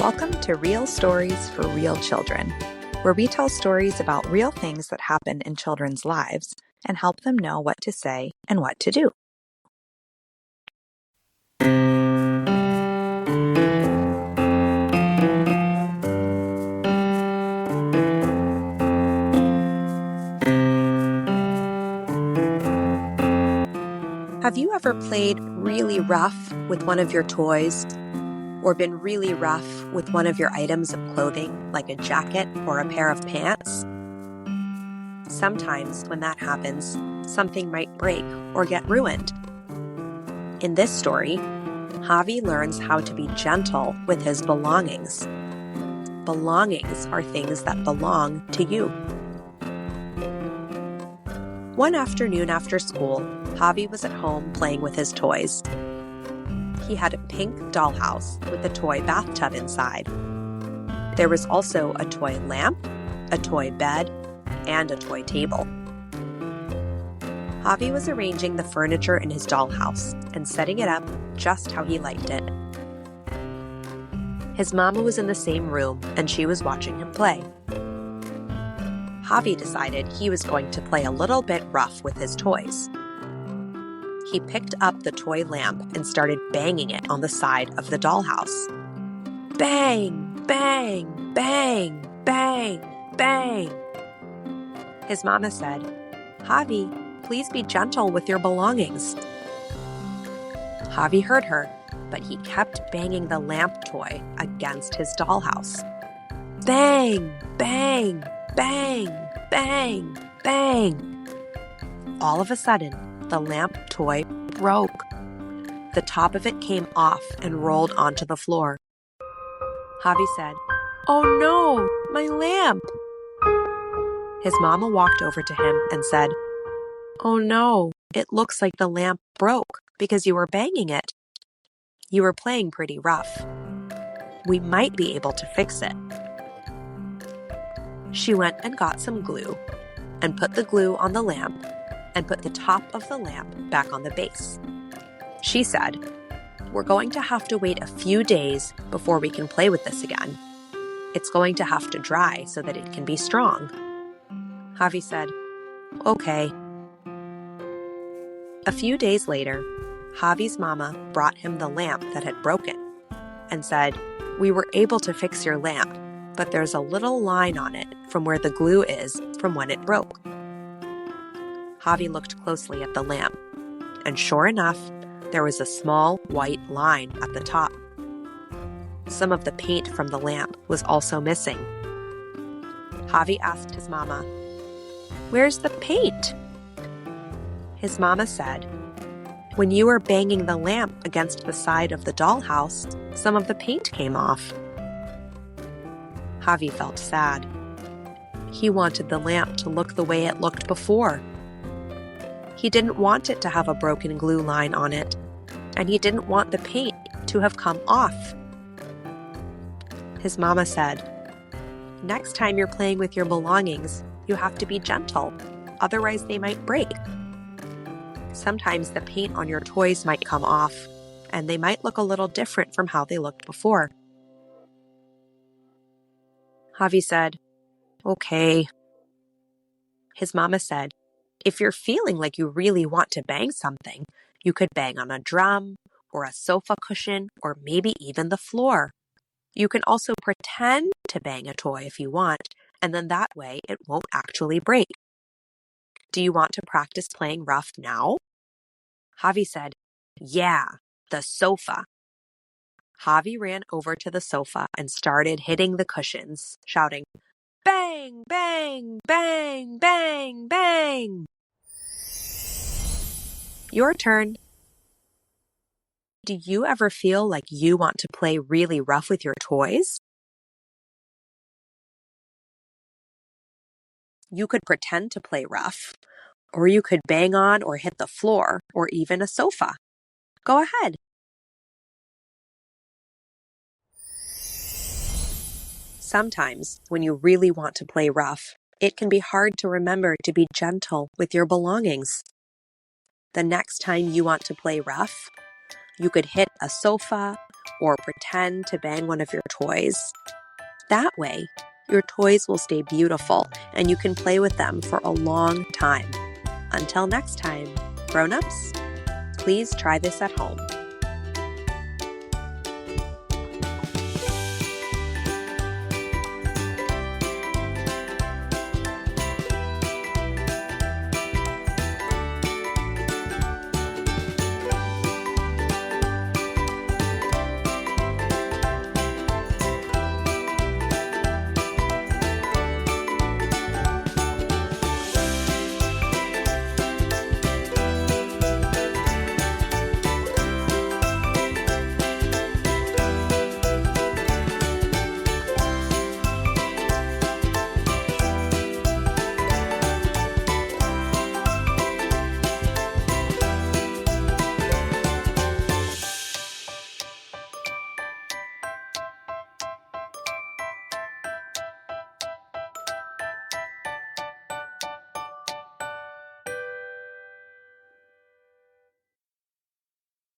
Welcome to Real Stories for Real Children, where we tell stories about real things that happen in children's lives and help them know what to say and what to do. Have you ever played really rough with one of your toys? Or been really rough with one of your items of clothing, like a jacket or a pair of pants? Sometimes when that happens, something might break or get ruined. In this story, Javi learns how to be gentle with his belongings. Belongings are things that belong to you. One afternoon after school, Javi was at home playing with his toys. He had a pink dollhouse with a toy bathtub inside. There was also a toy lamp, a toy bed, and a toy table. Javi was arranging the furniture in his dollhouse and setting it up just how he liked it. His mama was in the same room and she was watching him play. Javi decided he was going to play a little bit rough with his toys. He picked up the toy lamp and started banging it on the side of the dollhouse. Bang, bang, bang, bang, bang. His mama said, "Javi, please be gentle with your belongings." Javi heard her, but he kept banging the lamp toy against his dollhouse. Bang, bang, bang, bang, bang. All of a sudden, the lamp toy broke. The top of it came off and rolled onto the floor. Javi said, "Oh no, my lamp!" His mama walked over to him and said, "Oh no, it looks like the lamp broke because you were banging it. You were playing pretty rough. We might be able to fix it." She went and got some glue and put the glue on the lamp and put the top of the lamp back on the base. She said, "We're going to have to wait a few days before we can play with this again. It's going to have to dry so that it can be strong." Javi said, "Okay." A few days later, Javi's mama brought him the lamp that had broken and said, "We were able to fix your lamp, but there's a little line on it from where the glue is from when it broke." Javi looked closely at the lamp, and sure enough, there was a small white line at the top. Some of the paint from the lamp was also missing. Javi asked his mama, "Where's the paint?" His mama said, "When you were banging the lamp against the side of the dollhouse, some of the paint came off." Javi felt sad. He wanted the lamp to look the way it looked before. He didn't want it to have a broken glue line on it, and he didn't want the paint to have come off. His mama said, "Next time you're playing with your belongings, you have to be gentle, otherwise they might break. Sometimes the paint on your toys might come off, and they might look a little different from how they looked before." Javi said, "Okay." His mama said, "If you're feeling like you really want to bang something, you could bang on a drum or a sofa cushion or maybe even the floor. You can also pretend to bang a toy if you want, and then that way it won't actually break. Do you want to practice playing rough now?" Javi said, "Yeah, the sofa." Javi ran over to the sofa and started hitting the cushions, shouting, "Bang, bang, bang, bang, bang." Your turn. Do you ever feel like you want to play really rough with your toys? You could pretend to play rough, or you could bang on or hit the floor, or even a sofa. Go ahead. Sometimes, when you really want to play rough, it can be hard to remember to be gentle with your belongings. The next time you want to play rough, you could hit a sofa or pretend to bang one of your toys. That way, your toys will stay beautiful and you can play with them for a long time. Until next time, grown-ups, please try this at home.